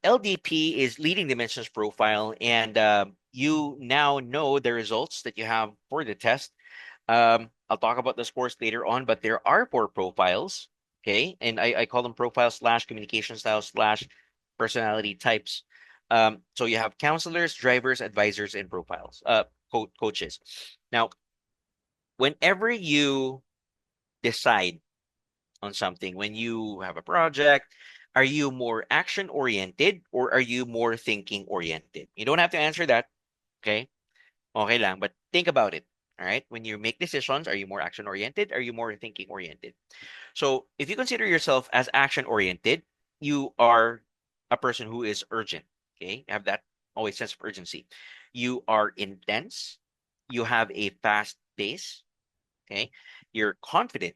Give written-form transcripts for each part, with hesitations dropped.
LDP is leading dimensions profile, and you now know the results that you have for the test. I'll talk about the scores later on, but there are 4 profiles, okay? And I call them profiles slash communication styles slash personality types. So you have counselors, drivers, advisors, and profiles, coaches. Now, whenever you decide on something, when you have a project, are you more action oriented or are you more thinking oriented? You don't have to answer that, okay? Okay lang, but think about it. All right. When you make decisions, are you more action oriented? Are you more thinking oriented? So if you consider yourself as action oriented, you are a person who is urgent. Okay. You have that always sense of urgency. You are intense. You have a fast pace. Okay. You're confident.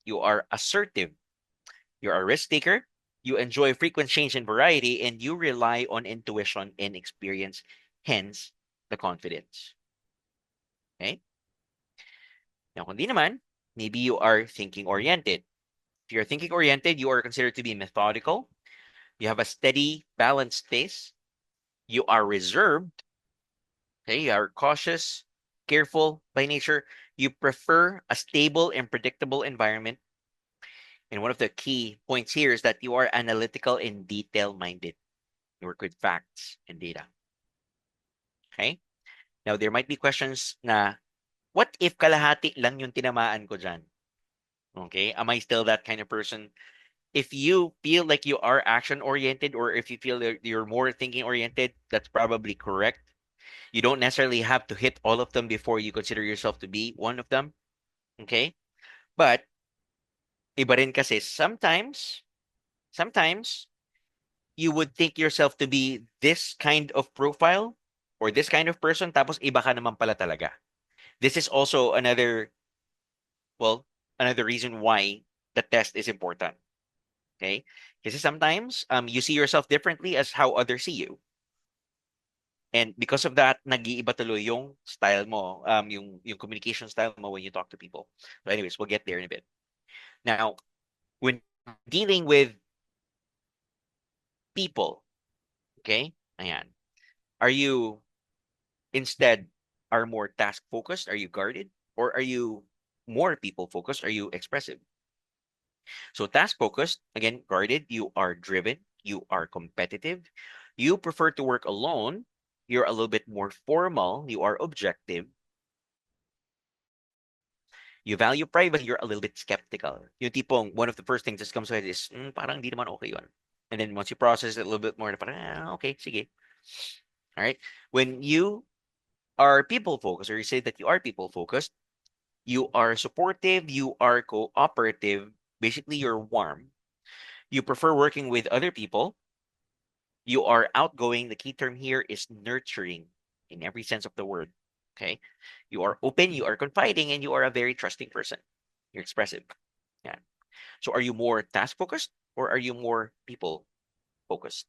You are assertive. You're a risk taker. You enjoy frequent change and variety, and you rely on intuition and experience, hence the confidence. Okay. Now, kung di naman, maybe you are thinking oriented. If you're thinking oriented, you are considered to be methodical. You have a steady, balanced pace. You are reserved. Okay, you are cautious, careful by nature. You prefer a stable and predictable environment. And one of the key points here is that you are analytical and detail-minded. You work with facts and data. Okay? Now, there might be questions na, what if kalahati lang yung tinamaan ko dyan? Okay? Am I still that kind of person? If you feel like you are action oriented or if you feel that you're more thinking oriented, that's probably correct. You don't necessarily have to hit all of them before you consider yourself to be one of them. Okay? But iba rin kasi sometimes you would think yourself to be this kind of profile or this kind of person tapos iba ka naman pala talaga. This is also well, another reason why the test is important. Okay? Kasi sometimes you see yourself differently as how others see you. And because of that, nag-iiba tuloy yung style mo, yung communication style mo when you talk to people. So anyways, we'll get there in a bit. Now, when dealing with people, okay? Ayan. Are you instead are more task focused? Are you guarded? Or are you more people focused? Are you expressive? So task focused, again, guarded, you are driven, you are competitive, you prefer to work alone, you're a little bit more formal, you are objective, you value privacy, you're a little bit skeptical. Yung tipong, one of the first things that comes to head is, parang di naman okay yun. And then once you process it a little bit more, parang, okay, sige. All right. When you are people focused, or you say that you are people focused, you are supportive, you are cooperative, basically you're warm. You prefer working with other people. You are outgoing. The key term here is nurturing in every sense of the word. Okay. You are open, you are confiding, and you are a very trusting person. You're expressive. Yeah. So are you more task focused or are you more people focused?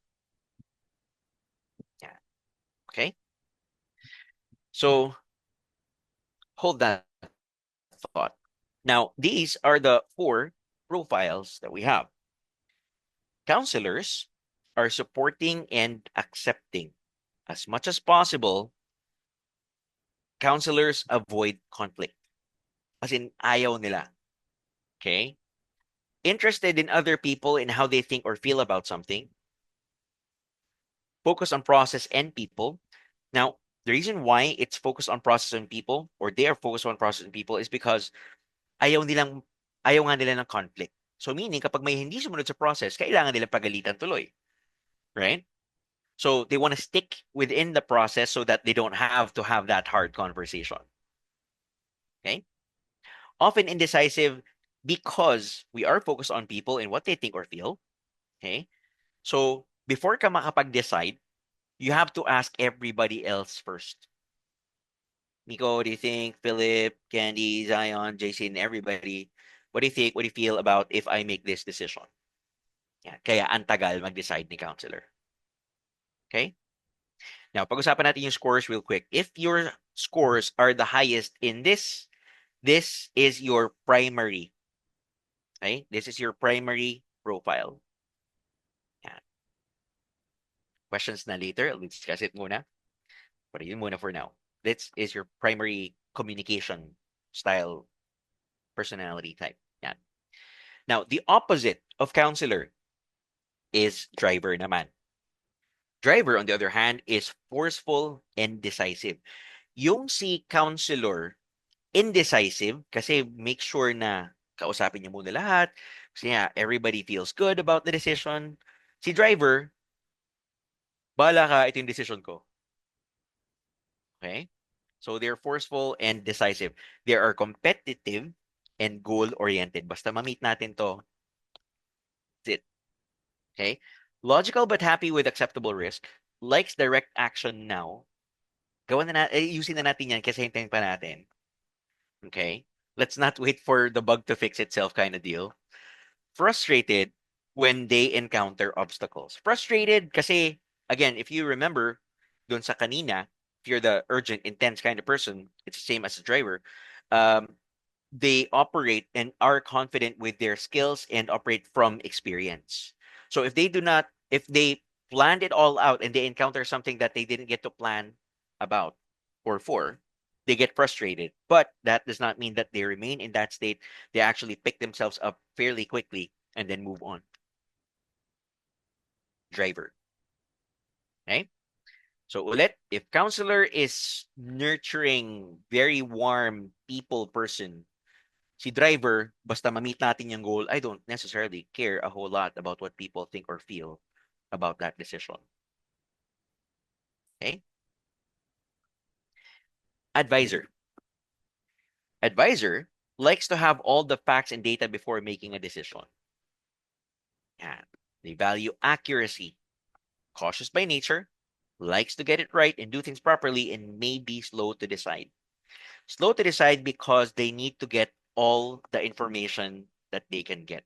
Yeah. Okay. So hold that thought. Now, these are the 4 profiles that we have. Counselors are supporting and accepting. As much as possible, counselors avoid conflict. As in, ayaw nila. Okay? Interested in other people and how they think or feel about something. Focus on process and people. Now, the reason why it's focused on process and people, or they are focused on process and people, is because ayaw nga nila ng conflict. So meaning, kapag may hindi sumunod sa process, kailangan nila pagalitan tuloy. Right? So they want to stick within the process so that they don't have to have that hard conversation. Okay? Often indecisive because we are focused on people and what they think or feel. Okay? So before ka makapag-decide, you have to ask everybody else first. Miko, what do you think? Philip, Candy, Zion, Jason, everybody. What do you think? What do you feel about if I make this decision? Yeah, kaya antagal mag-decide ni counselor. Okay? Now, pag-usapan natin yung scores real quick. If your scores are the highest in this is your primary. Okay? This is your primary profile. Yeah. Questions na later. I'll discuss it muna. But yun muna for now. This is your primary communication style personality type. Yan. Now, the opposite of counselor is driver naman. Driver, on the other hand, is forceful and decisive. Yung si counselor, indecisive kasi make sure na kausapin niya muna lahat. Kasi nga, everybody feels good about the decision. Si driver, bahala ka, ito yung decision ko. Okay? So they're forceful and decisive. They are competitive and goal-oriented. Basta ma-meet natin to, that's it. Okay? Logical but happy with acceptable risk. Likes direct action now. Ayusin na natin yan kasi hintayin pa natin. Okay? Let's not wait for the bug to fix itself kind of deal. Frustrated when they encounter obstacles. Frustrated kasi, again, if you remember, dun sa kanina, if you're the urgent, intense kind of person, it's the same as a driver. Um, they operate and are confident with their skills and operate from experience. So if they planned it all out and they encounter something that they didn't get to plan about or for, they get frustrated. But that does not mean that they remain in that state. They actually pick themselves up fairly quickly and then move on. Driver. Okay? So ulit, if counselor is nurturing, very warm people person, si driver, basta ma-meet natin yung goal, I don't necessarily care a whole lot about what people think or feel about that decision. Okay? Advisor. Advisor likes to have all the facts and data before making a decision. Yeah. They value accuracy. Cautious by nature, likes to get it right and do things properly, and may be slow to decide. Slow to decide because they need to get all the information that they can get.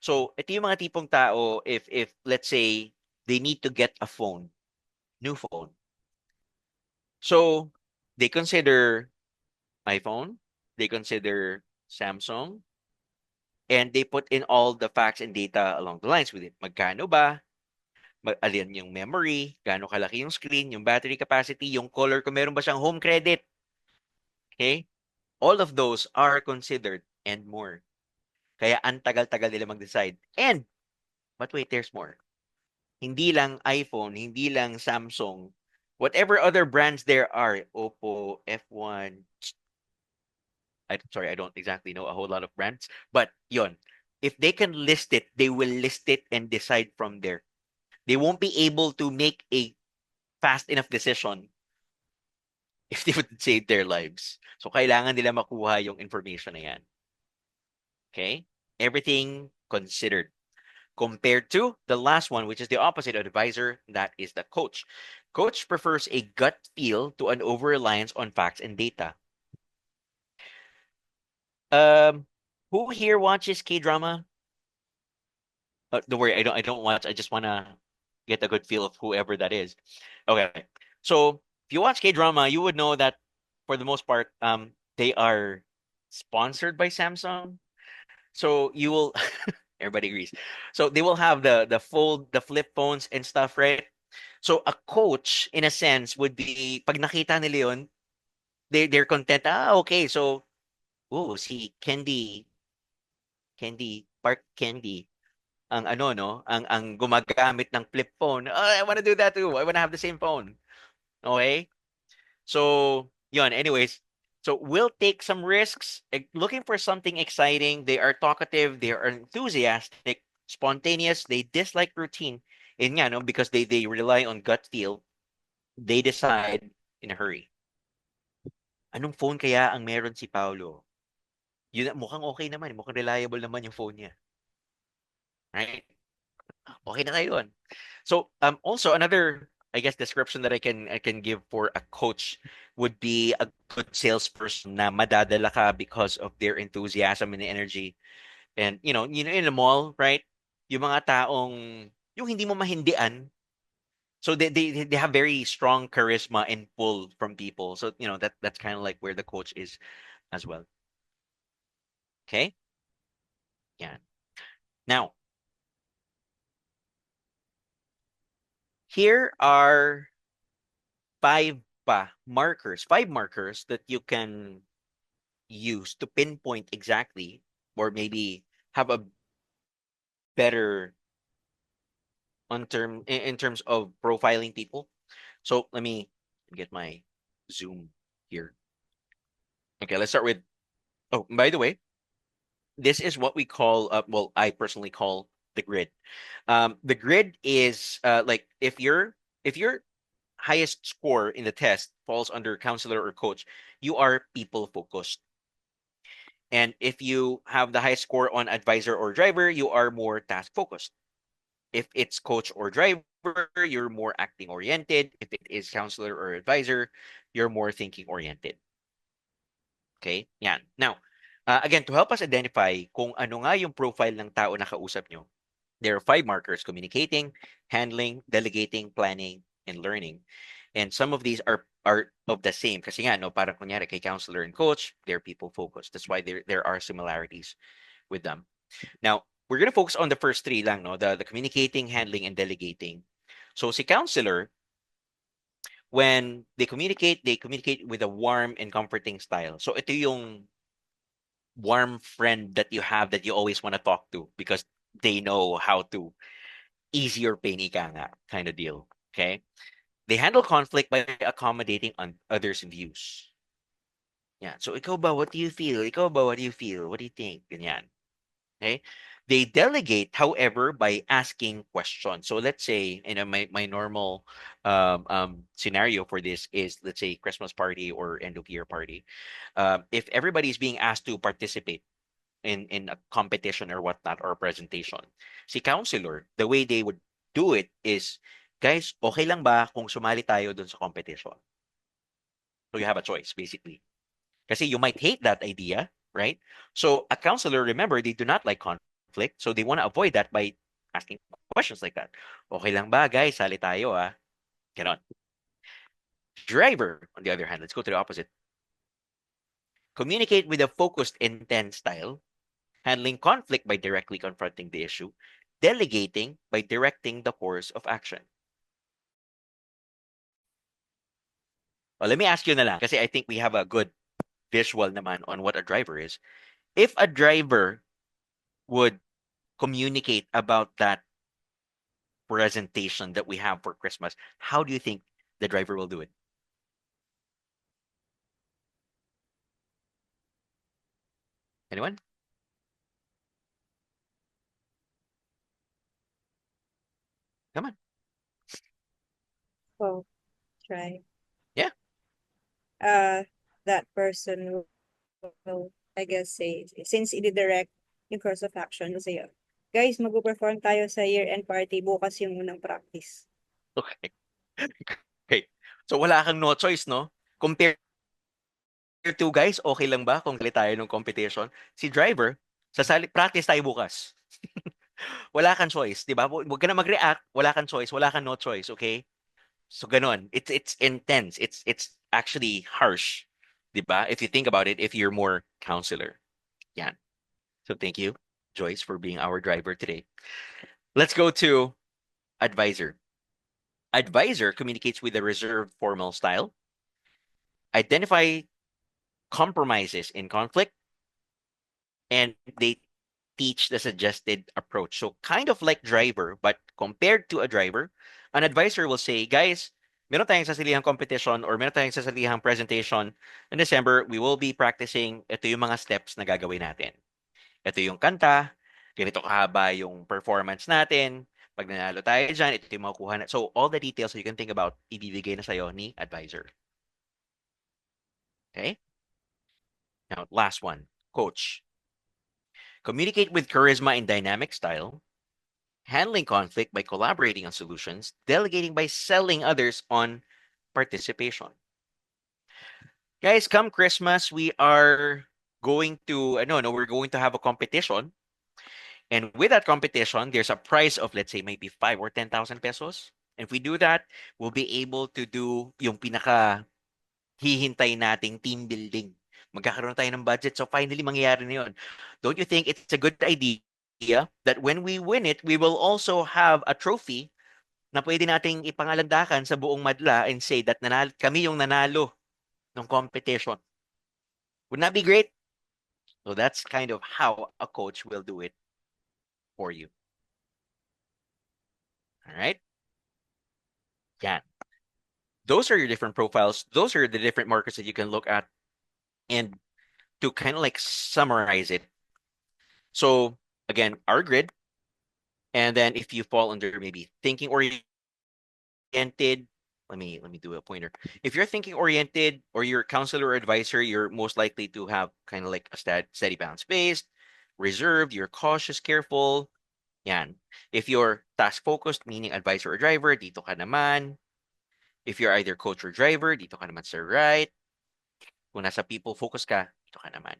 So, ito yung mga tipong tao, if let's say, they need to get a phone, new phone. So, they consider iPhone, they consider Samsung, and they put in all the facts and data along the lines with it. Magkano ba? Alin yung memory, gaano kalaki yung screen, yung battery capacity, yung color, kung meron ba siyang home credit. Okay? All of those are considered and more. Kaya ang tagal-tagal nila mag-decide. But wait, there's more. Hindi lang iPhone, hindi lang Samsung, whatever other brands there are, Oppo, F1, sorry, I don't exactly know a whole lot of brands, but yon. If they can list it, they will list it and decide from there. They won't be able to make a fast enough decision if they would save their lives. So kailangan nila makuha yung information na yan. Okay? Everything considered. Compared to the last one, which is the opposite of advisor, that is the coach. Coach prefers a gut feel to an over-reliance on facts and data. Um, who here watches K-drama? Don't worry, I don't watch. I just wanna get a good feel of whoever that is. Okay. So if you watch K-drama, you would know that for the most part, they are sponsored by Samsung. So you will everybody agrees. So they will have the flip phones and stuff, right? So a coach, in a sense, would be pag nakita nila yun, they're content. Ah, okay. So, oh, si Park Candy, ang ano, no? Ang gumagamit ng flip phone. Oh, I want to do that too. I want to have the same phone. Okay? So, yun. Anyways, so we'll take some risks, looking for something exciting. They are talkative, they are enthusiastic, spontaneous, they dislike routine. And nga, no, because they rely on gut feel, they decide in a hurry. Anong phone kaya ang meron si Paulo? Yun, mukhang okay naman, mukhang reliable naman yung phone niya. Right? Okay na kayo yun. So, also another, I guess, description that I can give for a coach would be a good salesperson na madadala ka because of their enthusiasm and energy. And in the mall, right? Yung mga taong yung hindi mo mahindian. So they have very strong charisma and pull from people. So, that's kind of like where the coach is as well. Okay? Yeah. Now, Here are five markers that you can use to pinpoint exactly, or maybe have a better in terms of profiling people. So let me get my Zoom here. Okay, let's start with. Oh, by the way, this is what we call. Well, I personally call the grid. The grid is like if your highest score in the test falls under counselor or coach, you are people focused. And if you have the highest score on advisor or driver, you are more task focused. If it's coach or driver, you're more acting oriented. If it is counselor or advisor, you're more thinking oriented. Okay? Yan. Now, again, to help us identify kung ano nga yung profile ng tao na kausap nyo, there are five markers: communicating, handling, delegating, planning, and learning. And some of these are of the same. Kasi nga, no, parang kunyari kay counselor and coach, they're people focused. That's why there are similarities with them. Now, we're gonna focus on the first three lang, no? The communicating, handling, and delegating. So si counselor, when they communicate with a warm and comforting style. So ito yung warm friend that you have that you always want to talk to because they know how to ease your pain, ika nga, kind of deal. Okay? They handle conflict by accommodating on others' views. Yeah. So ikaw ba, what do you feel? Ikaw ba, what do you feel? What do you think? Ganyan. Okay. They delegate, however, by asking questions. So let's say, my normal scenario for this is, let's say, Christmas party or end of year party. If everybody is being asked to participate in a competition or whatnot or presentation, si counselor, the way they would do it is, guys, okay lang ba kung sumali tayo dun sa competition? So you have a choice, basically. Kasi you might hate that idea, right? So a counselor, remember, they do not like conflict. So they want to avoid that by asking questions like that. Okay lang ba, guys? Sali tayo, ah. Ganon. Driver, on the other hand, let's go to the opposite. Communicate with a focused, intense style, handling conflict by directly confronting the issue, delegating by directing the course of action. Well, let me ask you na lang, kasi I think we have a good visual naman on what a driver is. If a driver would communicate about that presentation that we have for Christmas, how do you think the driver will do it? Anyone? Come on. Well, try. Yeah. Uh, that person will, I guess, say, since i-direct yung course of action, will say, guys, mag-perform tayo sa year-end party, bukas yung unang practice. Okay. Okay. So wala kang no choice, no? Compared to guys, okay lang ba kung sali tayo ng competition? Si driver, practice tayo bukas. Wala kang choice, di ba? Huwag ka na mag-react, wala kang choice, wala kang no choice, okay? So ganon. It's intense. It's actually harsh, 'di ba? If you think about it, if you're more counselor. Yan. So thank you, Joyce, for being our driver today. Let's go to advisor. Advisor communicates with a reserved formal style, identify compromises in conflict, and they teach the suggested approach. So kind of like driver, but compared to a driver, an advisor will say, guys, meron tayong sasalihang competition or meron tayong sasalihang presentation in December. We will be practicing. Ito yung mga steps na gagawin natin. Ito yung kanta, ganito kahaba yung performance natin. Pag nanalo tayo dyan, ito yung makukuha na. So all the details you can think about, ibibigay na sa'yo ni advisor. Okay? Now, last one, coach. Communicate with charisma and dynamic style, handling conflict by collaborating on solutions, delegating by selling others on participation. Guys, come Christmas, we are going to, no, we're going to have a competition. And with that competition, there's a prize of, let's say, maybe 5 or 10,000 pesos. And if we do that, we'll be able to do yung pinaka hihintay nating team building. Magkakaroon tayo ng budget. So finally, mangyayari na yun. Don't you think it's a good idea that when we win it, we will also have a trophy na pwede nating ipangalandakan sa buong madla and say that kami yung nanalo ng competition. Wouldn't that be great? So that's kind of how a coach will do it for you. All right? Yan. Those are your different profiles. Those are the different markers that you can look at. And to kind of like summarize it. So again, our grid. And then if you fall under maybe thinking oriented, let me do a pointer. If you're thinking oriented or you're a counselor or advisor, you're most likely to have kind of like a steady balance based, reserved, you're cautious, careful. Yan. If you're task focused, meaning advisor or driver, dito ka naman. If you're either coach or driver, dito ka naman sa right. Kung nasa people focus ka, dito ka naman.